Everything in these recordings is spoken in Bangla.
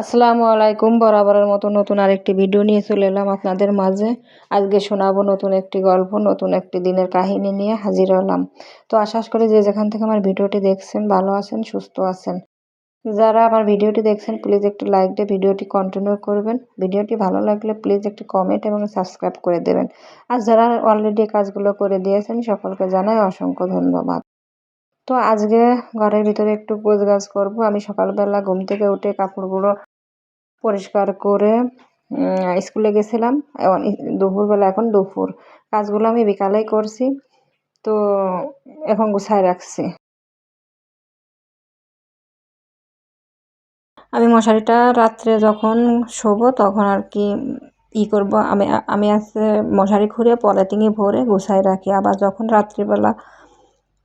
আসসালামু আলাইকুম। বরাবরের মতো নতুন আরেকটি ভিডিও নিয়ে চলে এলাম আপনাদের মাঝে। আজকে শোনাবো নতুন একটি গল্প, নতুন একটি দিনের কাহিনী নিয়ে হাজির হলাম। তো আশা করি যে যেখান থেকে আমার ভিডিওটি দেখছেন ভালো আছেন, সুস্থ আছেন। যারা আমার ভিডিওটি দেখছেন প্লিজ একটি লাইক দিয়ে ভিডিওটি কন্টিনিউ করবেন। ভিডিওটি ভালো লাগলে প্লিজ একটি কমেন্ট এবং সাবস্ক্রাইব করে দেবেন। আর যারা অলরেডি কাজগুলো করে দিয়েছেন সকলকে জানাই অসংখ্য ধন্যবাদ। তো আজকে ঘরের ভিতরে একটু গোছগাছ করব। আমি সকালবেলা ঘুম থেকে উঠে কাপড়গুলো পরিষ্কার করে স্কুলে গেছিলাম। দুপুরবেলা, এখন দুপুর, কাজগুলো আমি বিকালেই করছি। তো এখন গুছায় রাখছি। আমি মশারিটা রাত্রে যখন শোবো তখন আর কি করব, আমি আমি আছে মশারি খুঁড়ে পলিথিনে ভরে গুছায় রাখি। আবার যখন রাত্রিবেলা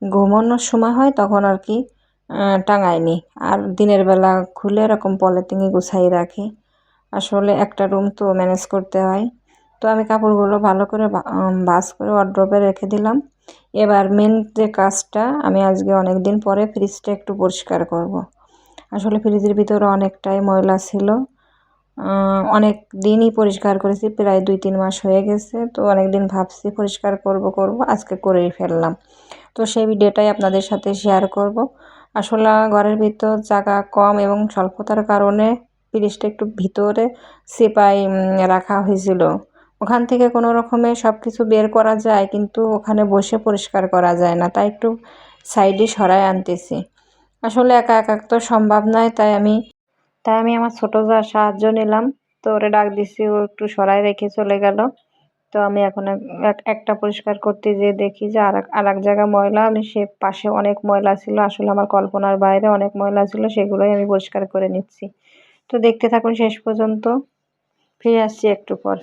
ঘুমানোর সময় হয় তখন আর কি টাঙাই নি। আর দিনের বেলা খুলে এরকম পলিথিনে গুছাই রাখি। আসলে একটা রুম তো ম্যানেজ করতে হয়। তো আমি কাপড়গুলো ভালো করে ভাঁজ করে ওয়ারড্রবে রেখে দিলাম। এবার মেন যে কাজটা, আমি আজকে অনেক দিন পরে ফ্রিজটা একটু পরিষ্কার করব। আসলে ফ্রিজের ভিতরে অনেকটাই ময়লা ছিল। অনেক দিনই পরিষ্কার করেছি, প্রায় 2-3 মাস হয়ে গেছে। তো অনেক দিন ভাবছি পরিষ্কার করব, আজকে করেই ফেললাম। তো সেই ভিডিওটাই আপনাদের সাথে শেয়ার করব। আসলে ঘরের ভিতর জায়গা কম এবং স্বল্পতার কারণে ফ্রিজটা একটু ভিতরে চেপাই রাখা হয়েছিল। ওখান থেকে কোনো রকমে সব কিছু বের করা যায়, কিন্তু ওখানে বসে পরিষ্কার করা যায় না, তাই একটু সাইডে সরায় আনতেছি। আসলে একা একা তো সম্ভব নয়, তাই আমি আমার ছোটো যার সাহায্য নিলাম। তো ওরে ডাক দিছি, ও একটু সরায় রেখে চলে গেল। তো আমি এখন একটা পরিষ্কার করতে যেয়ে দেখি যে আর এক জায়গা ময়লা। আমি সে পাশে অনেক ময়লা ছিল, আসলে আমার কল্পনার বাইরে অনেক ময়লা ছিল, সেগুলোই আমি পরিষ্কার করে নিচ্ছি। তো দেখতে থাকুন শেষ পর্যন্ত, ফিরে আসছি একটু পর।